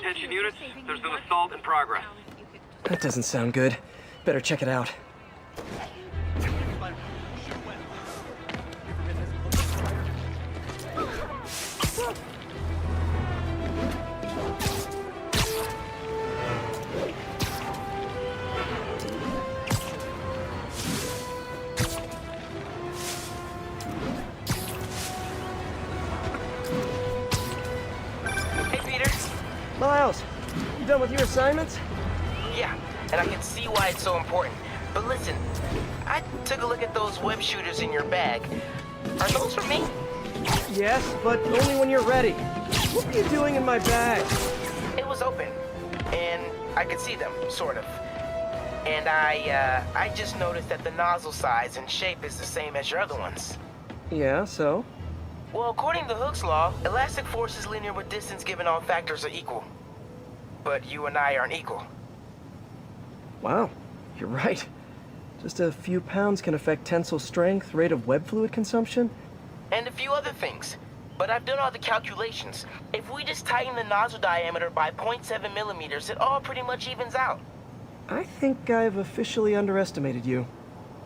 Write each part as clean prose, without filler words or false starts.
Attention units, there's an assault in progress. That doesn't sound good. Better check it out. Hey, Peter. Miles, you done with your assignments? Yeah, and I can see why it's so important. But listen, I took a look at those web shooters in your bag. Are those for me? Yes, but only when you're ready. What are you doing in my bag? It was open, and I could see them, sort of. And I just noticed that the nozzle size and shape is the same as your other ones. Yeah, so? Well, according to Hooke's law, elastic force is linear with distance given all factors are equal. But you and I aren't equal. Wow, you're right. Just a few pounds can affect tensile strength, rate of web fluid consumption. And a few other things. But I've done all the calculations. If we just tighten the nozzle diameter by 0.7 millimeters, it all pretty much evens out. I think I've officially underestimated you.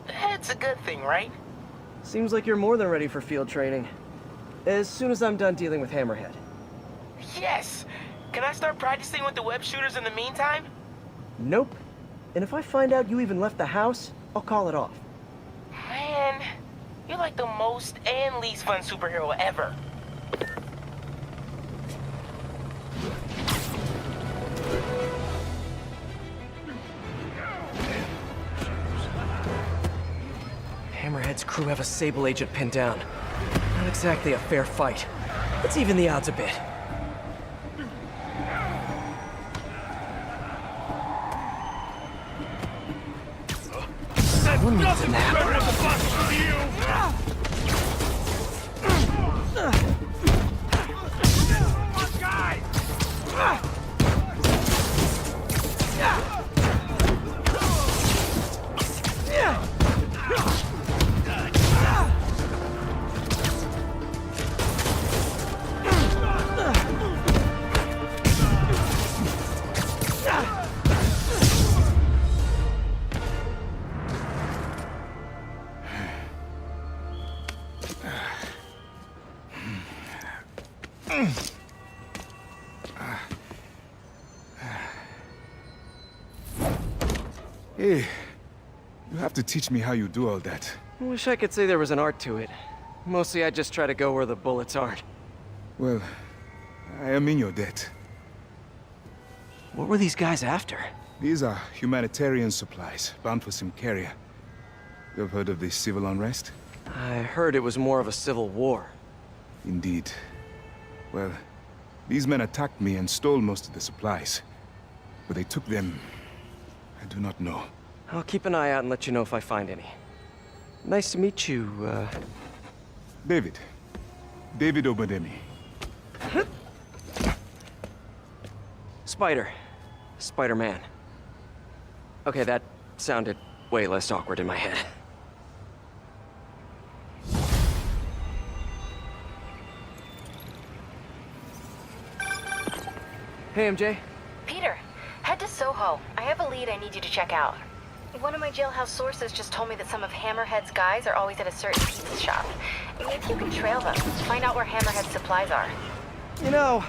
It's a good thing, right? Seems like you're more than ready for field training. As soon as I'm done dealing with Hammerhead. Yes! Can I start practicing with the web shooters in the meantime? Nope. And if I find out you even left the house, I'll call it off. Man, you're like the most and least fun superhero ever. Hammerhead's crew have a Sable agent pinned down. Not exactly a fair fight. Let's even the odds a bit. Someone needs a nap. Hey, you have to teach me how you do all that. I wish I could say there was an art to it. Mostly I just try to go where the bullets aren't. Well, I am in your debt. What were these guys after? These are humanitarian supplies, bound for Symkaria. You've heard of this civil unrest? I heard it was more of a civil war. Indeed. Well, these men attacked me and stole most of the supplies. Where they took them, I do not know. I'll keep an eye out and let you know if I find any. Nice to meet you, David. David Obademi. Spider. Spider-Man. Okay, that sounded way less awkward in my head. Hey, MJ. Peter, head to Soho. I have a lead I need you to check out. One of my jailhouse sources just told me that some of Hammerhead's guys are always at a certain pizza shop. Maybe you can trail them, find out where Hammerhead's supplies are. You know,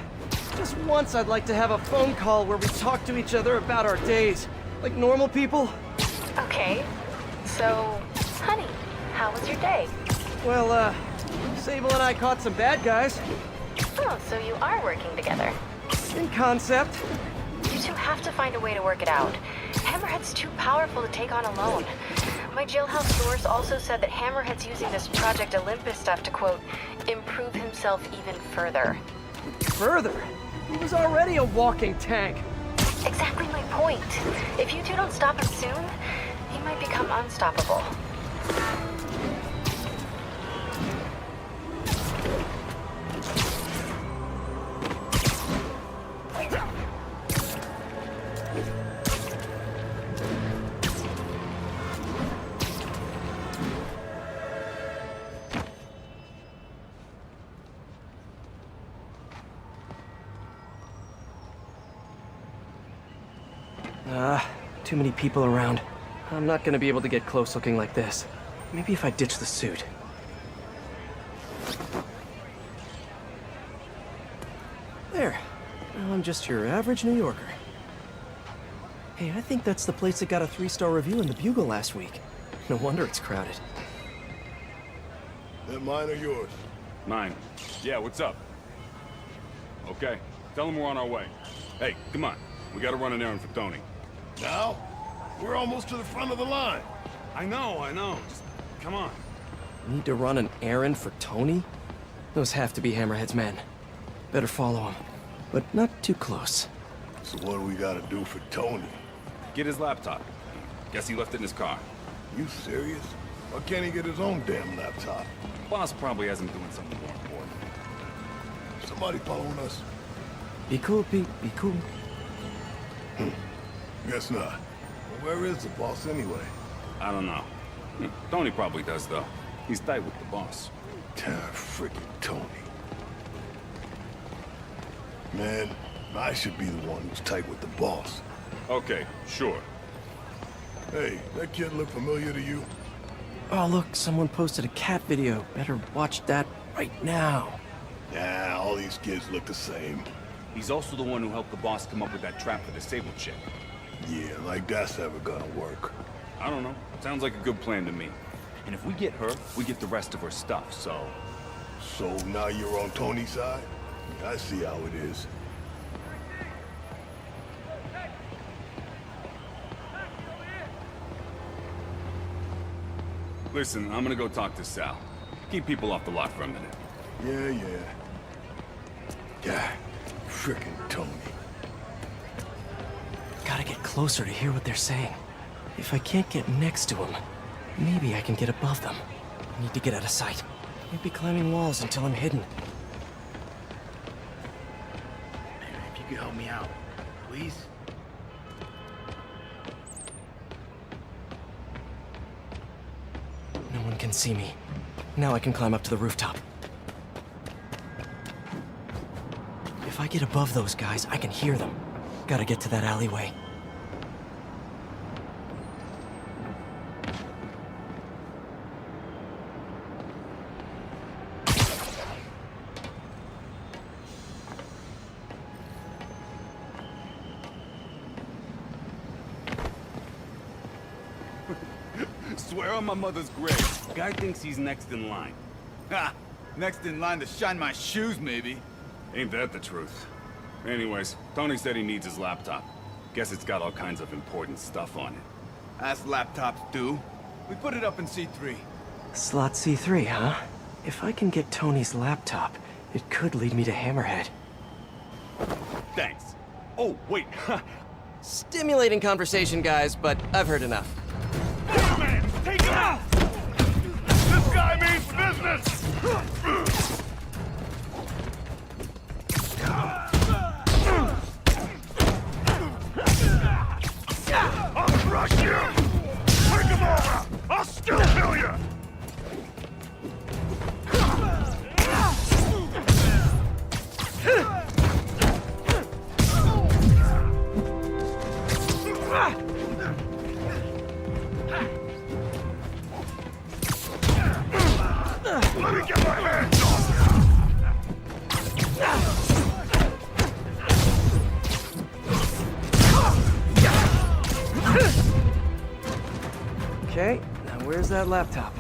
just once I'd like to have a phone call where we talk to each other about our days, like normal people. Okay, so, honey, how was your day? Well, Sable and I caught some bad guys. Oh, so you are working together. In concept. You two have to find a way to work it out. Hammerhead's too powerful to take on alone. My jailhouse source also said that Hammerhead's using this Project Olympus stuff to, quote, improve himself even further. Further? He was already a walking tank. Exactly my point. If you two don't stop him soon, he might become unstoppable. Too many people around. I'm not gonna be able to get close looking like this. Maybe if I ditch the suit. There. Now I'm just your average New Yorker. Hey, I think that's the place that got a 3-star review in the Bugle last week. No wonder it's crowded. That mine or yours? Mine. Yeah, what's up? Okay, tell him we're on our way. Hey, come on. We gotta run an errand for Tony. Now? We're almost to the front of the line. I know. Just come on. Need to run an errand for Tony? Those have to be Hammerhead's men. Better follow him, but not too close. So what do we gotta do for Tony? Get his laptop. Guess he left it in his car. You serious? Why can't he get his own damn laptop? Boss probably hasn't doing something more important. Somebody following us? Be cool, Pete. Be cool. Guess not. Well, where is the boss anyway? I don't know. Tony probably does, though. He's tight with the boss. Frickin' Tony. Man, I should be the one who's tight with the boss. Okay, sure. Hey, that kid look familiar to you? Oh, look, someone posted a cat video. Better watch that right now. Nah, all these kids look the same. He's also the one who helped the boss come up with that trap for the Sable chick. Yeah, like that's ever gonna work. I don't know. Sounds like a good plan to me. And if we get her, we get the rest of her stuff, so... So now you're on Tony's side? I see how it is. Listen, I'm gonna go talk to Sal. Keep people off the lot for a minute. Yeah, frickin' Tony. Gotta get closer to hear what they're saying. If I can't get next to them, maybe I can get above them. I need to get out of sight. Can't be climbing walls until I'm hidden. If you could help me out, please? No one can see me. Now I can climb up to the rooftop. If I get above those guys, I can hear them. Gotta get to that alleyway. Swear on my mother's grave. Guy thinks he's next in line. Ha! Next in line to shine my shoes, maybe. Ain't that the truth? Anyways, Tony said he needs his laptop. Guess it's got all kinds of important stuff on it. As laptops do. We put it up in C3. Slot C3, huh? If I can get Tony's laptop, it could lead me to Hammerhead. Thanks. Oh, wait. Stimulating conversation, guys, but I've heard enough. Take him out! This guy means business! I'll crush you! Take him over! I'll still kill you! Let me get my hands off Okay, now where's that laptop?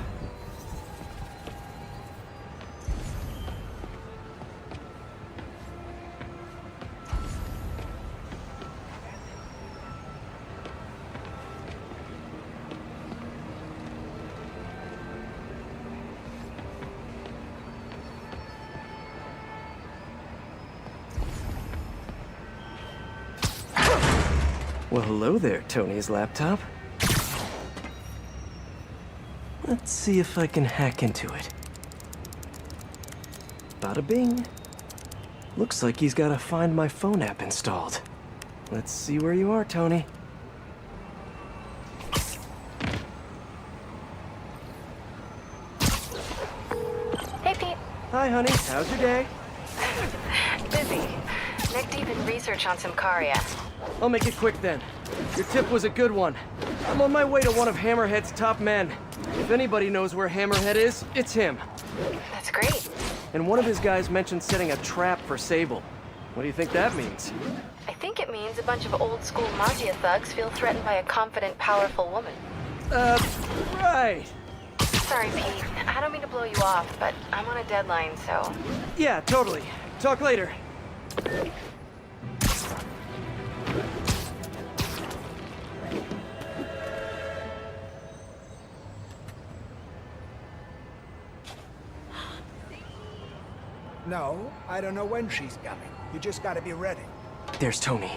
Well, hello there, Tony's laptop. Let's see if I can hack into it. Bada bing. Looks like he's got a Find My Phone app installed. Let's see where you are, Tony. Hey, Pete. Hi, honey. How's your day? Busy. neck deep in research on Symkaria. I'll make it quick then. Your tip was a good one. I'm on my way to one of Hammerhead's top men. If anybody knows where Hammerhead is, it's him. That's great. And one of his guys mentioned setting a trap for Sable. What do you think that means? I think it means a bunch of old-school mafia thugs feel threatened by a confident, powerful woman. Right. Sorry, Pete. I don't mean to blow you off, but I'm on a deadline, so... Yeah, totally. Talk later. No, I don't know when she's coming. You just gotta be ready. There's Tony.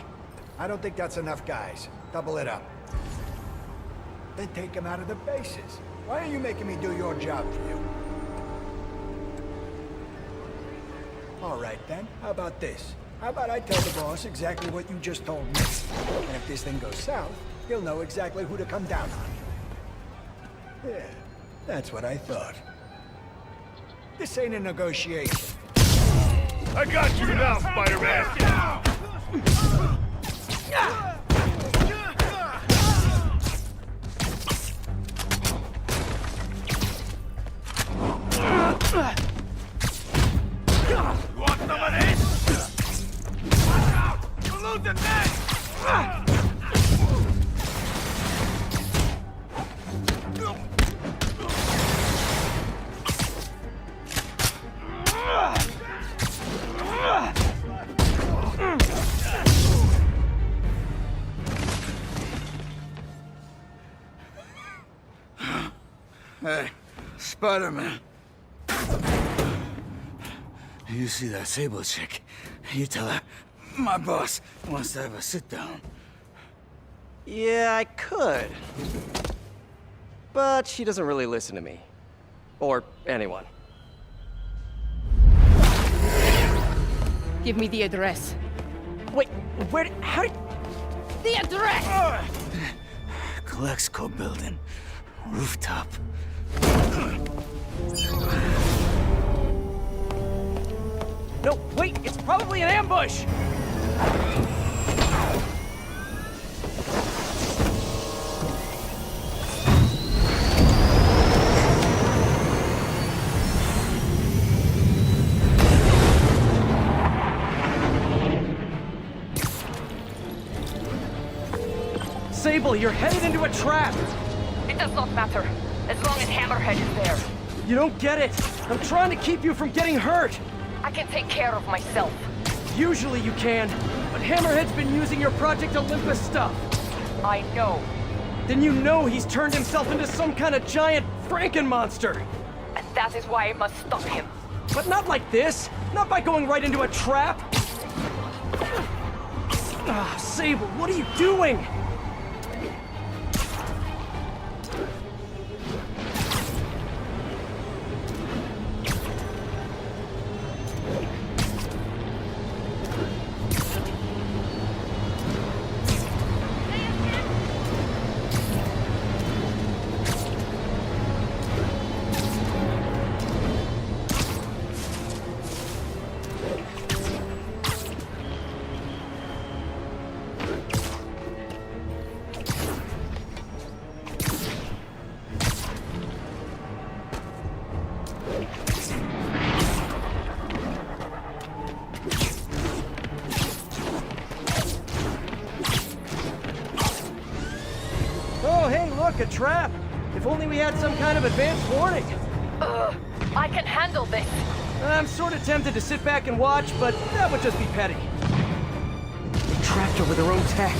I don't think that's enough guys. Double it up. Then take him out of the bases. Why are you making me do your job for you? All right then, how about this? How about I tell the boss exactly what you just told me? And if this thing goes south, he'll know exactly who to come down on. Yeah, that's what I thought. This ain't a negotiation. I got you now, Spider-Man! You want some of this? Watch out! You're losing this! Hey, Spider-Man. You see that Sable chick? You tell her, my boss wants to have a sit-down. Yeah, I could. But she doesn't really listen to me. Or anyone. Give me the address. Wait, how did... The address! Colexco building. Rooftop. No, wait, it's probably an ambush! Sable, you're headed into a trap! It does not matter, as long as Hammerhead is there. You don't get it! I'm trying to keep you from getting hurt! I can take care of myself. Usually you can, but Hammerhead's been using your Project Olympus stuff. I know. Then you know he's turned himself into some kind of giant Frankenmonster! And that is why I must stop him. But not like this! Not by going right into a trap! Ah, Sable, what are you doing? Oh, hey, look, a trap! If only we had some kind of advanced warning. I can handle this. I'm sort of tempted to sit back and watch, but that would just be petty. They trapped her with their own tech.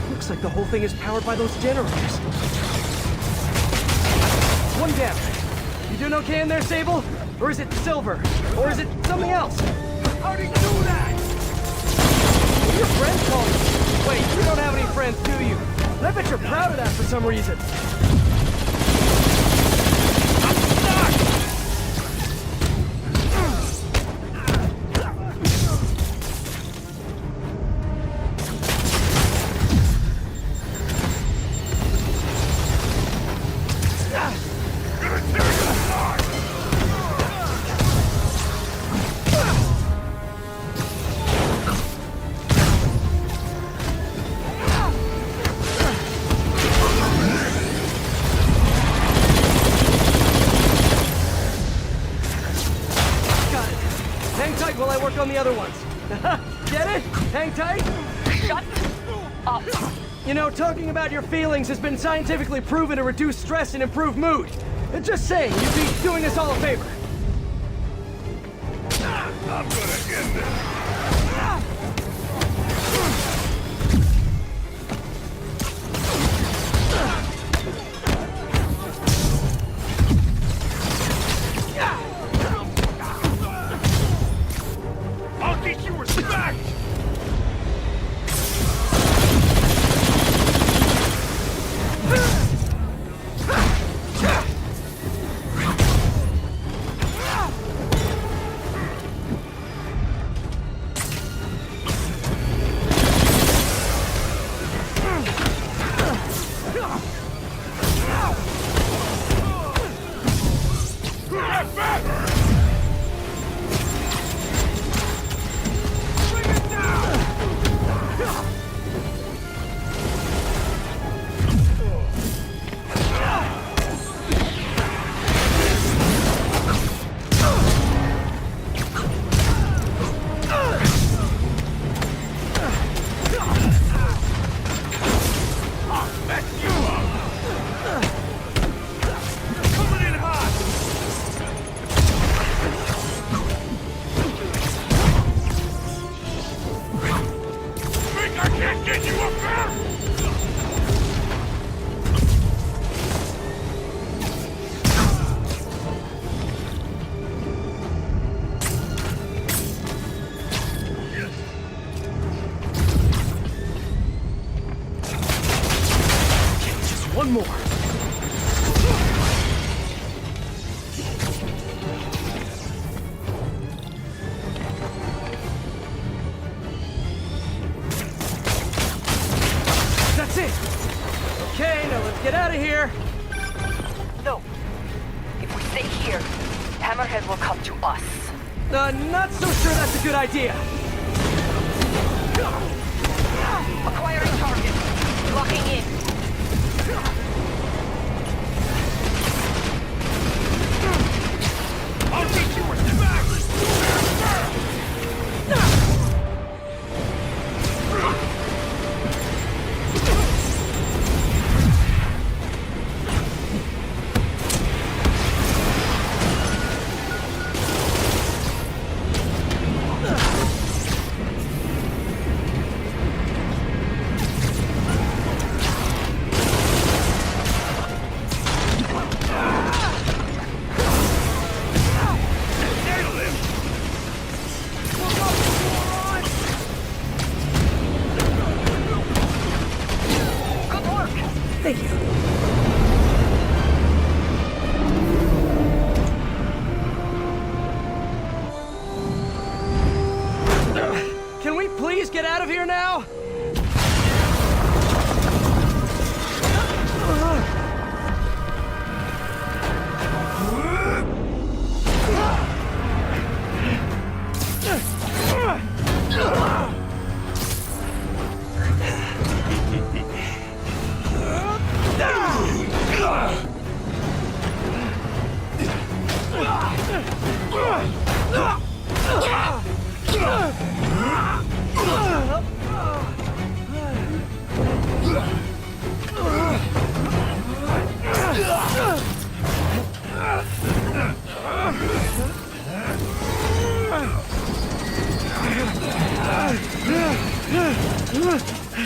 Looks like the whole thing is powered by those generators. One down. You doing okay in there, Sable? Or is it Silver? Or is it something else? How'd he do that? Your friend called you. Wait, you don't have any friends, do you? I bet you're proud of that for some reason. the other ones. Get it? Hang tight? Shut up. You know, talking about your feelings has been scientifically proven to reduce stress and improve mood. Just saying, you'd be doing us all a favor. I'm gonna end this. I'll teach you respect! One more. That's it. Okay, now let's get out of here. No. If we stay here, Hammerhead will come to us. Not so sure that's a good idea. Acquiring target. Locking in. I'll teach you respect! Thank you. Can we please get out of here now?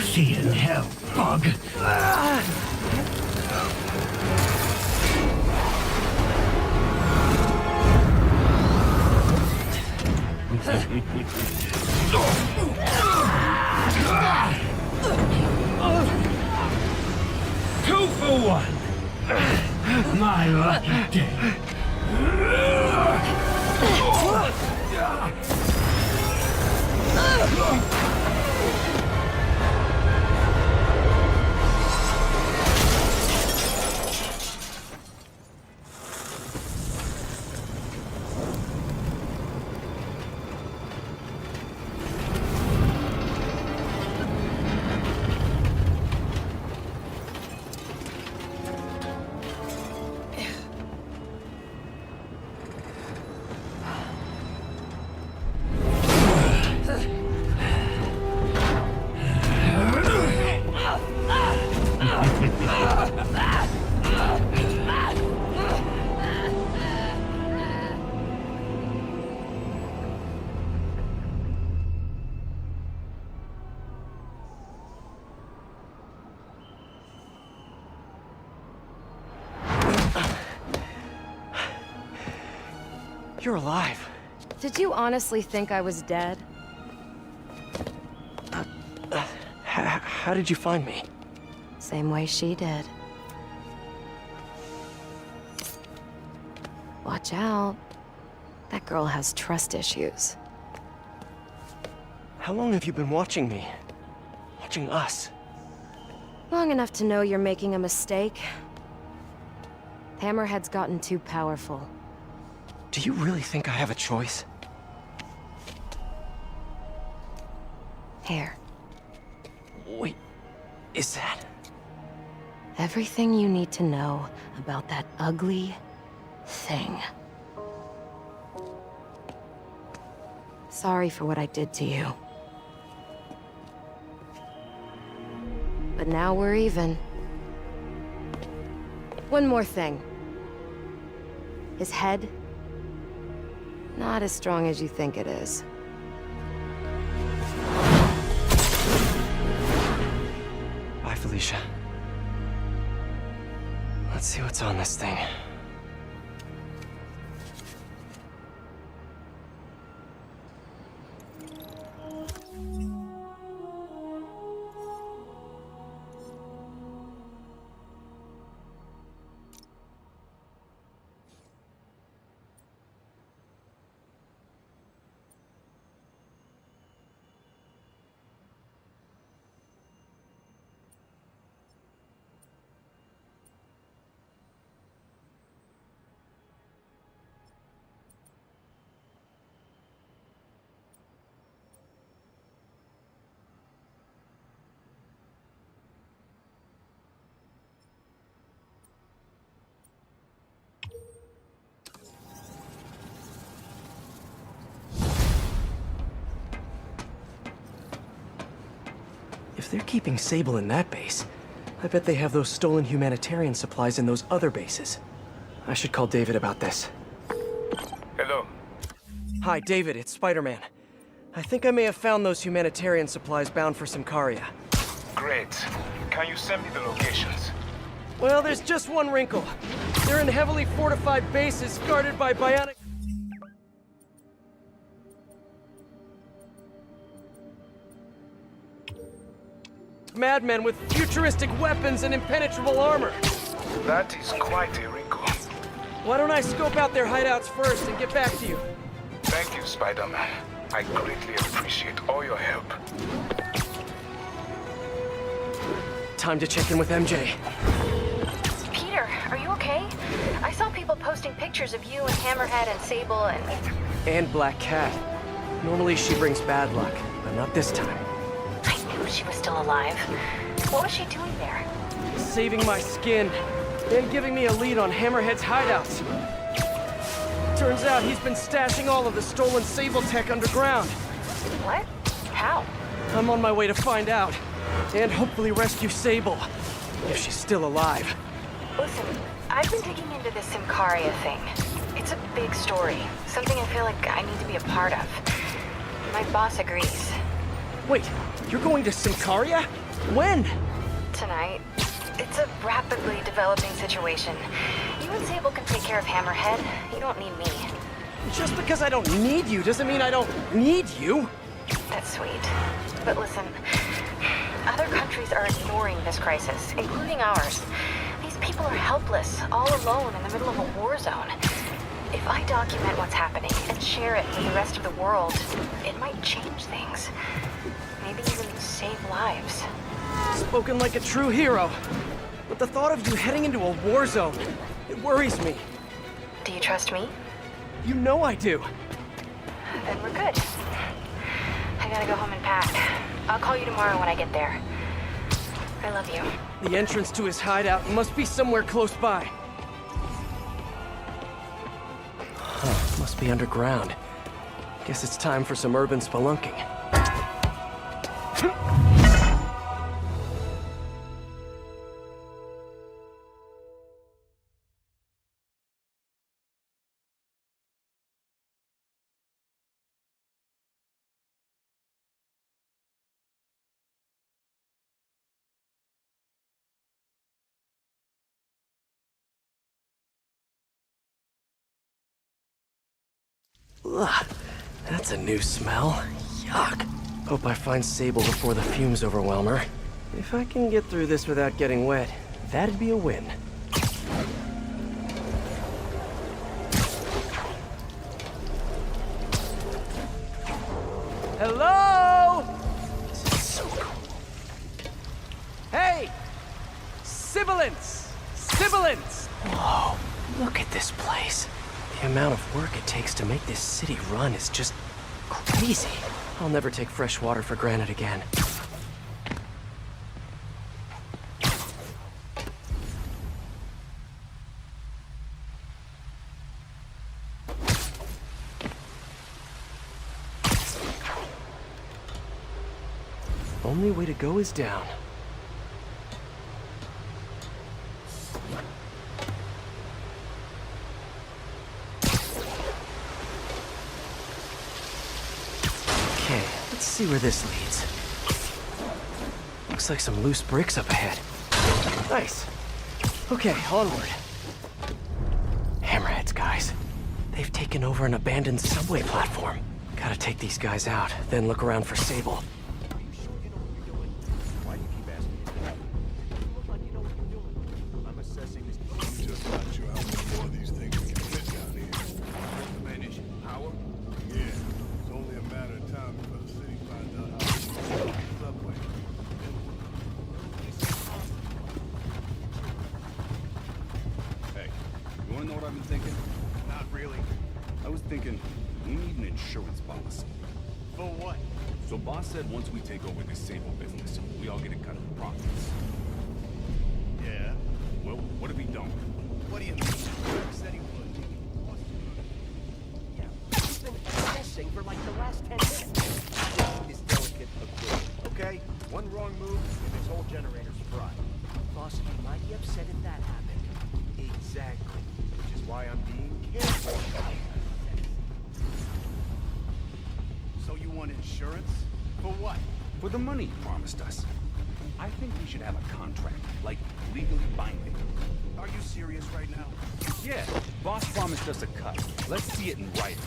See you in hell, bug. Two for one. My lucky day. You're alive. Did you honestly think I was dead? How did you find me? Same way she did. Watch out. That girl has trust issues. How long have you been watching me? Watching us? Long enough to know you're making a mistake. Hammerhead's gotten too powerful. Do you really think I have a choice? Here. Wait, is that... Everything you need to know about that ugly thing. Sorry for what I did to you. But now we're even. One more thing. His head, not as strong as you think it is. Bye, Felicia. Let's see what's on this thing. If they're keeping Sable in that base, I bet they have those stolen humanitarian supplies in those other bases. I should call David about this. Hello. Hi, David, it's Spider-Man. I think I may have found those humanitarian supplies bound for Symkaria. Great. Can you send me the locations? Well, there's just one wrinkle. They're in heavily fortified bases guarded by bionic... madmen with futuristic weapons and impenetrable armor. That is quite a wrinkle. Why don't I scope out their hideouts first and get back to you? Thank you, Spider-Man. I greatly appreciate all your help. Time to check in with MJ. Peter, are you okay? I saw people posting pictures of you and Hammerhead and Sable and... And Black Cat. Normally she brings bad luck, but not this time. I knew she was still alive. What was she doing there? Saving my skin, and giving me a lead on Hammerhead's hideouts. Turns out he's been stashing all of the stolen Sable tech underground. What? How? I'm on my way to find out, and hopefully rescue Sable, if she's still alive. Listen, I've been digging into this Symkaria thing. It's a big story, something I feel like I need to be a part of. My boss agrees. Wait, you're going to Symkaria? When? Tonight. It's a rapidly developing situation. You and Sable can take care of Hammerhead. You don't need me. Just because I don't need you doesn't mean I don't need you. That's sweet. But listen, other countries are ignoring this crisis, including ours. These people are helpless, all alone in the middle of a war zone. If I document what's happening and share it with the rest of the world, it might change things. Maybe even save lives. Spoken like a true hero. But the thought of you heading into a war zone, it worries me. Do you trust me? You know I do. Then we're good. I gotta go home and pack. I'll call you tomorrow when I get there. I love you. The entrance to his hideout must be somewhere close by. Huh, must be underground. Guess it's time for some urban spelunking. Ugh, that's a new smell. Yuck. Hope I find Sable before the fumes overwhelm her. If I can get through this without getting wet, that'd be a win. Hello? This is so cool. Hey! Sibilance! Sibilance! Whoa, look at this place. The amount of work it takes to make this city run is just crazy. I'll never take fresh water for granted again. Only way to go is down. Okay, let's see where this leads. Looks like some loose bricks up ahead. Nice. Okay, onward. Hammerheads, guys. They've taken over an abandoned subway platform. Gotta take these guys out, then look around for Sable. So boss said once we take over this Sable business, we all get a cut of the profits. Yeah? Well, what have we done? What do you mean? He said he would. Yeah, he's been guessing for like the last 10 minutes. This delicate equipment, okay? One wrong move, and this whole generator's fried. Boss, you might be upset if that happened. Exactly. Which is why I'm being careful. So you want insurance? For what? For the money you promised us. I think we should have a contract, like legally binding. Are you serious right now? Yeah, boss promised us a cut. Let's see it in writing.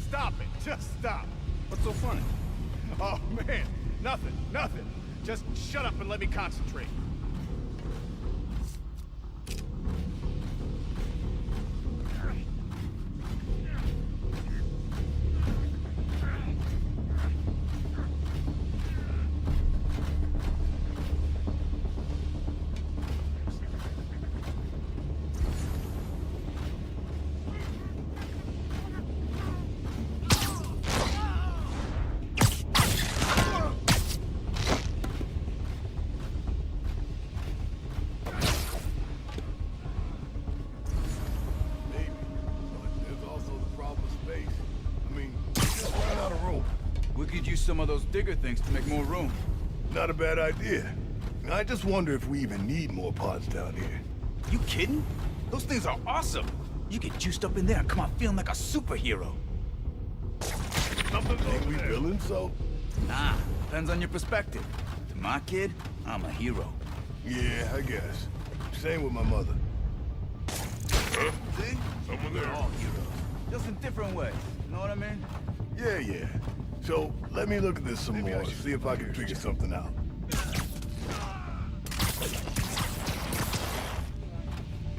Stop it, just stop. What's so funny? Oh man, nothing. Just shut up and let me concentrate. Some of those digger things to make more room. Not a bad idea. I just wonder if we even need more pods down here. You kidding? Those things are awesome. You get juiced up in there and come out feeling like a superhero. Something's over there. Villain, so? Nah, depends on your perspective. To my kid, I'm a hero. Yeah, I guess. Same with my mother. Huh? See? Someone there. We're all heroes. Just in different ways. You know what I mean? Yeah. So, let me look at this some more, see if I can figure something out.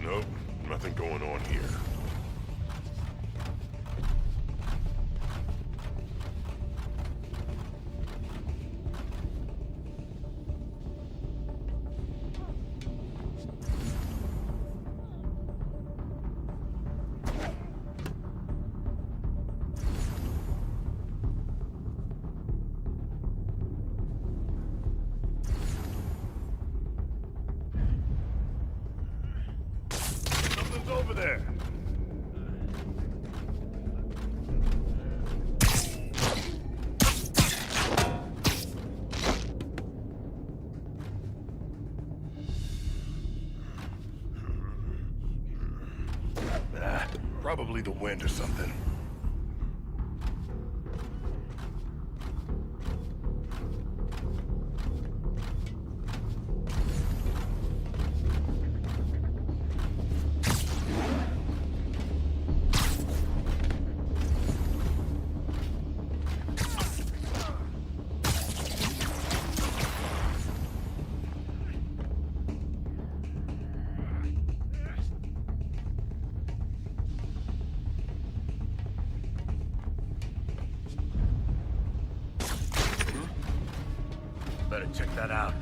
Nope, nothing going on here. Over there. Probably the wind or something. Better check that out.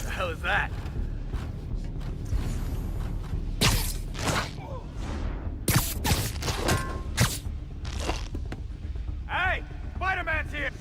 The hell is that? Hey! Spider-Man's here!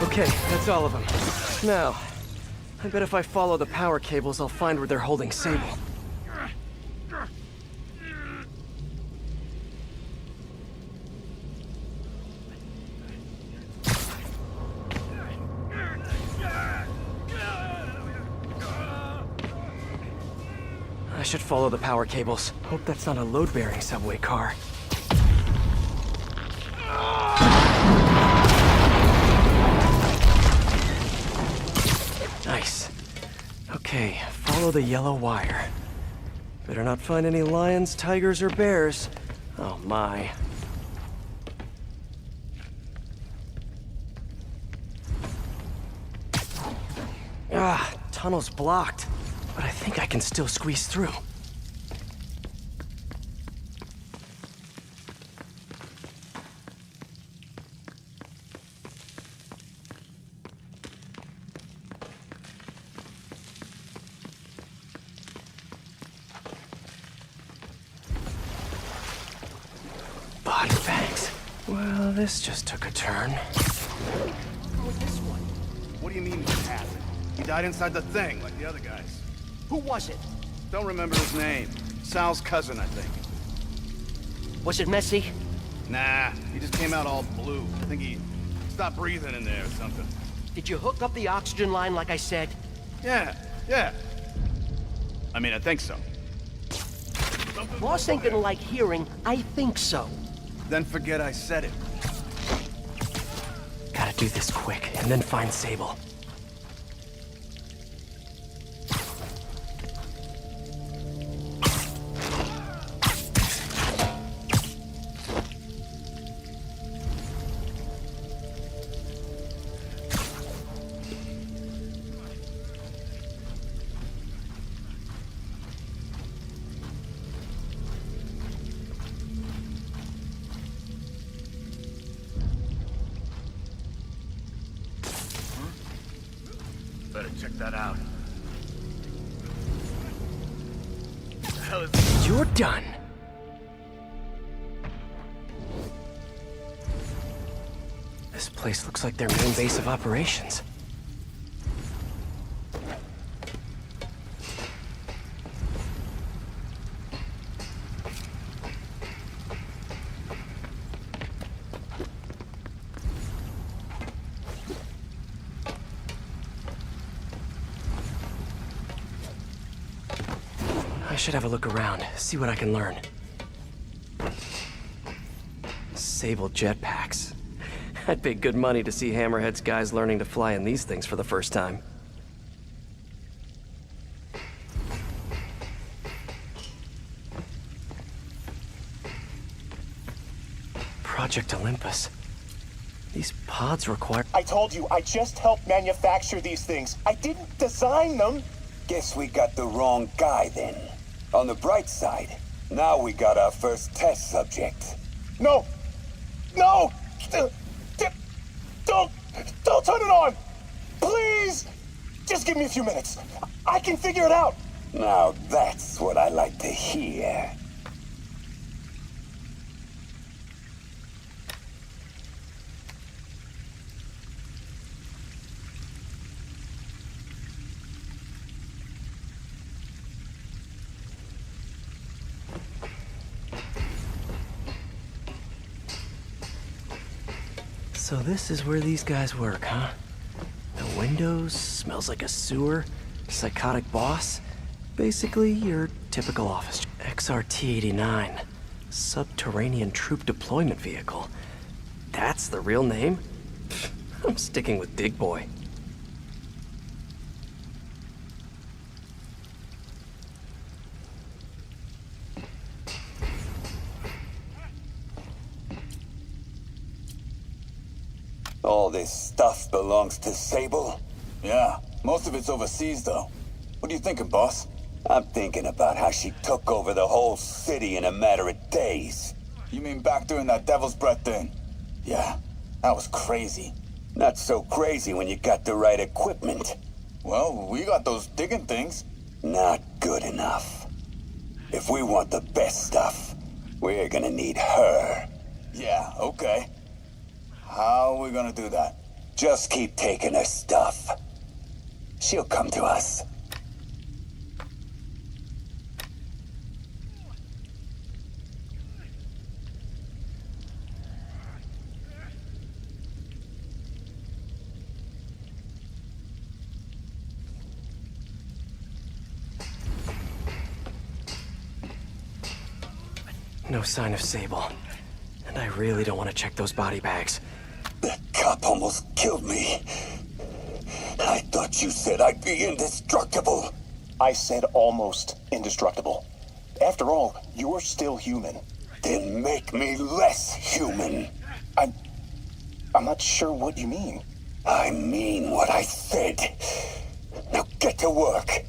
Okay, that's all of them. Now, I bet if I follow the power cables, I'll find where they're holding Sable. I should follow the power cables. Hope that's not a load-bearing subway car. Nice. Okay, follow the yellow wire. Better not find any lions, tigers, or bears. Oh my. Ah, tunnel's blocked. But I think I can still squeeze through. Body bags. Well, this just took a turn. Who was this one? What do you mean what happened? He died inside the thing, like the other guys. Who was it? Don't remember his name. Sal's cousin, I think. Was it messy? Nah, he just came out all blue. I think he stopped breathing in there or something. Did you hook up the oxygen line like I said? Yeah. I mean, I think so. Boss ain't gonna like hearing, I think so. Then forget I said it. Gotta do this quick, and then find Sable. Better check that out. The hell is this? You're done. This place looks like their main base of operations. I should have a look around, see what I can learn. Sable jetpacks. I'd pay good money to see Hammerhead's guys learning to fly in these things for the first time. Project Olympus. These pods require... I told you, I just helped manufacture these things. I didn't design them. Guess we got the wrong guy then. On the bright side, now we got our first test subject. No! No! Don't turn it on! Please! Just give me a few minutes. I can figure it out. Now that's what I like to hear. So this is where these guys work, huh? The windows, smells like a sewer, psychotic boss. Basically, your typical office. XRT-89, subterranean troop deployment vehicle. That's the real name? I'm sticking with Dig Boy. All this stuff belongs to Sable? Yeah, most of it's overseas though. What are you thinking, boss? I'm thinking about how she took over the whole city in a matter of days. You mean back during that Devil's Breath thing? Yeah, that was crazy. Not so crazy when you got the right equipment. Well, we got those digging things. Not good enough. If we want the best stuff, we're gonna need her. Yeah, okay. How are we gonna do that? Just keep taking her stuff. She'll come to us. No sign of Sable. And I really don't want to check those body bags. That cop almost killed me. I thought you said I'd be indestructible. I said almost indestructible. After all, you're still human. Then make me less human. I'm not sure what you mean. I mean what I said. Now get to work.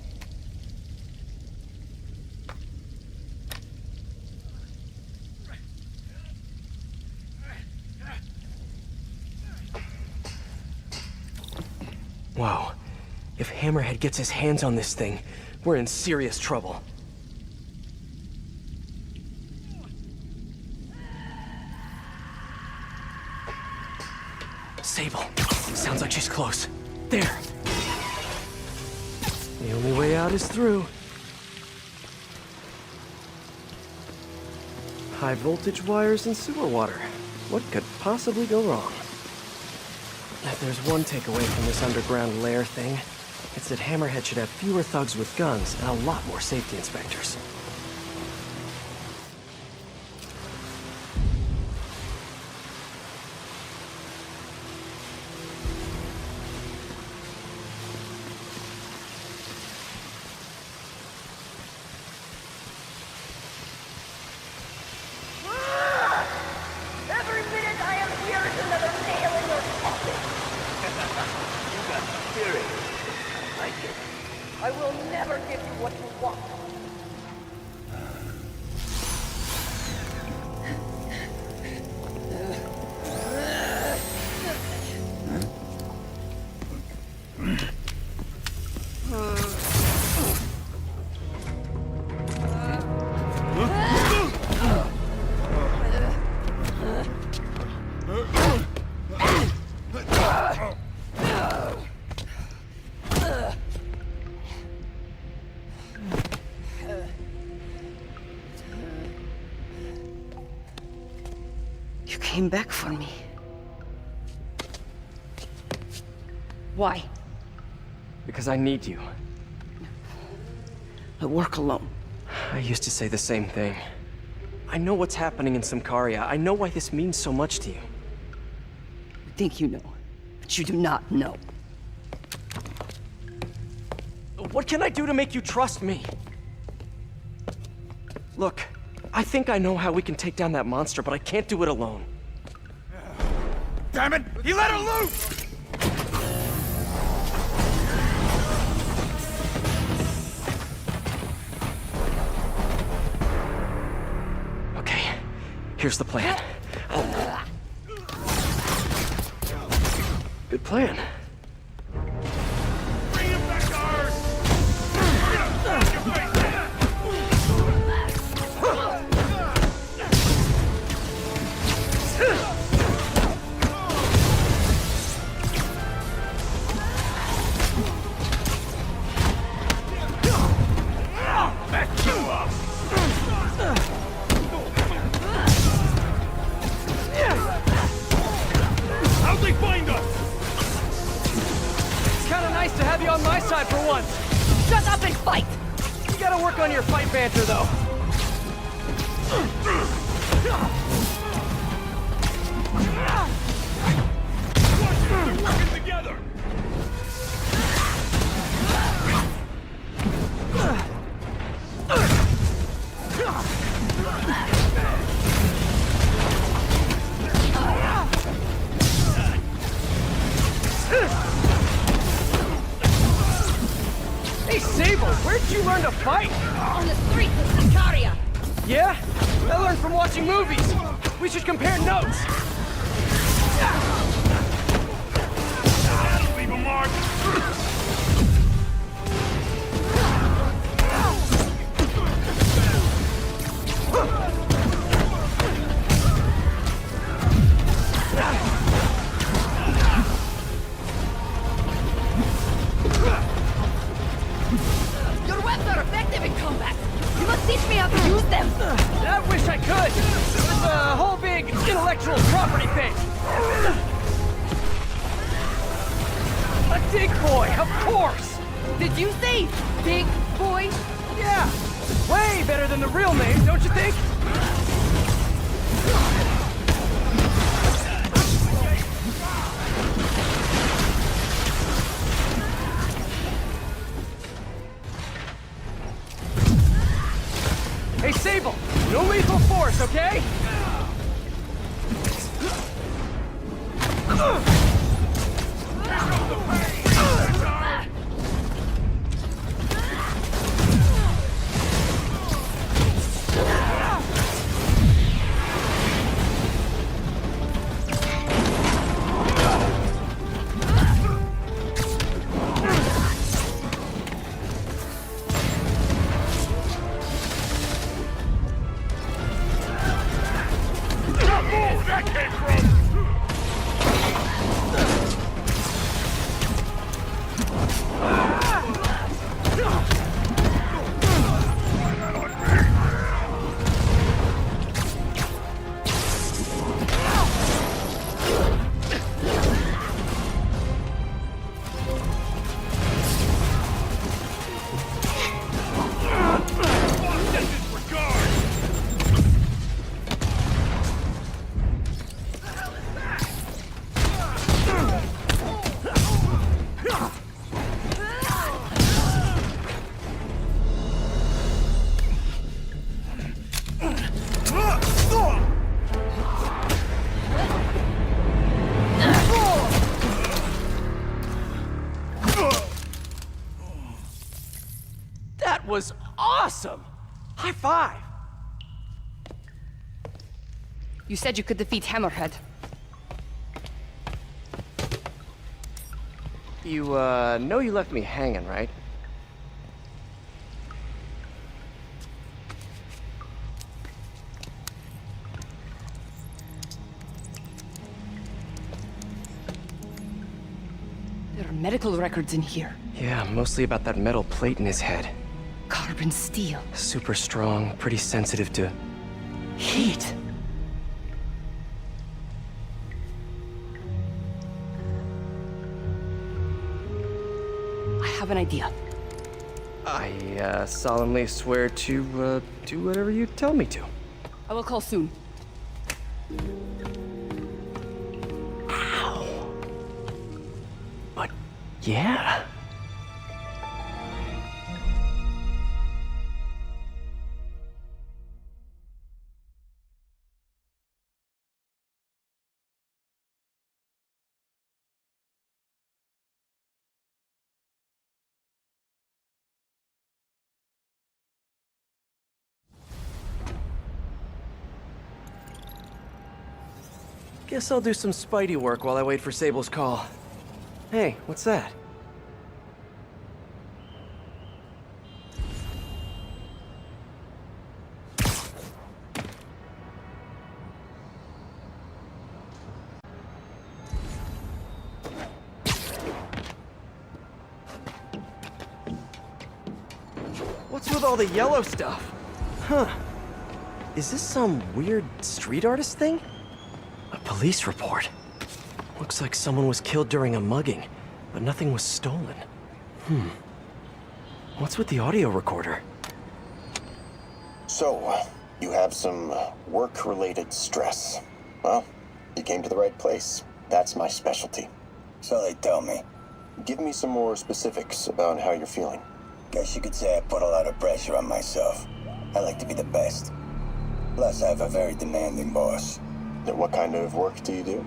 Wow. If Hammerhead gets his hands on this thing, we're in serious trouble. Sable. Sounds like she's close. There. The only way out is through. High voltage wires and sewer water. What could possibly go wrong? If there's one takeaway from this underground lair thing, it's that Hammerhead should have fewer thugs with guns and a lot more safety inspectors. Every minute I am here is another nail in your coffin. You got spirit. I like it. I will never give you what you want. You came back for me. Why? Because I need you. I work alone. I used to say the same thing. I know what's happening in Symkaria. I know why this means so much to you. You think you know, but you do not know. What can I do to make you trust me? Look, I think I know how we can take down that monster, but I can't do it alone. Damn it! He let her loose! Okay, here's the plan. Good plan. Bring him back to Earth! Back you up! How'd they find us? It's kind of nice to have you on my side for once. Shut up and fight! You gotta work on your fight banter, though. They're working together! Hey, Sable, where'd you learn to fight? On the streets of Symkaria! Yeah? I learned from watching movies. We should compare notes. That'll leave a mark! Your weapons are effective in combat! You must teach me how to use them! I wish I could. It's a whole big intellectual property thing. A dig boy, of course. Did you say big boy? Yeah, way better than the real name, don't you think? Hey, Sable, no lethal force, okay? That came from! That was awesome! High five! You said you could defeat Hammerhead. You, know you left me hanging, right? There are medical records in here. Yeah, mostly about that metal plate in his head. Carbon steel. Super strong, pretty sensitive to heat. I have an idea. I solemnly swear to do whatever you tell me to. I will call soon. Ow. But yeah. Guess I'll do some Spidey work while I wait for Sable's call. Hey, what's that? What's with all the yellow stuff? Huh. Is this some weird street artist thing? A police report. Looks like someone was killed during a mugging, but nothing was stolen. What's with the audio recorder? So, you have some work-related stress. Well, you came to the right place. That's my specialty. So they tell me. Give me some more specifics about how you're feeling. Guess you could say I put a lot of pressure on myself. I like to be the best. Plus, I have a very demanding boss. And what kind of work do you do?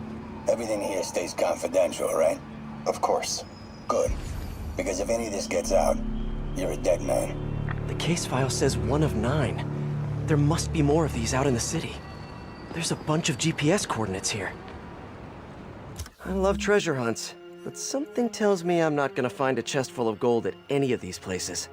Everything here stays confidential, right? Of course. Good. Because if any of this gets out, you're a dead man. The case file says 1 of 9. There must be more of these out in the city. There's a bunch of GPS coordinates here. I love treasure hunts, but something tells me I'm not gonna find a chest full of gold at any of these places.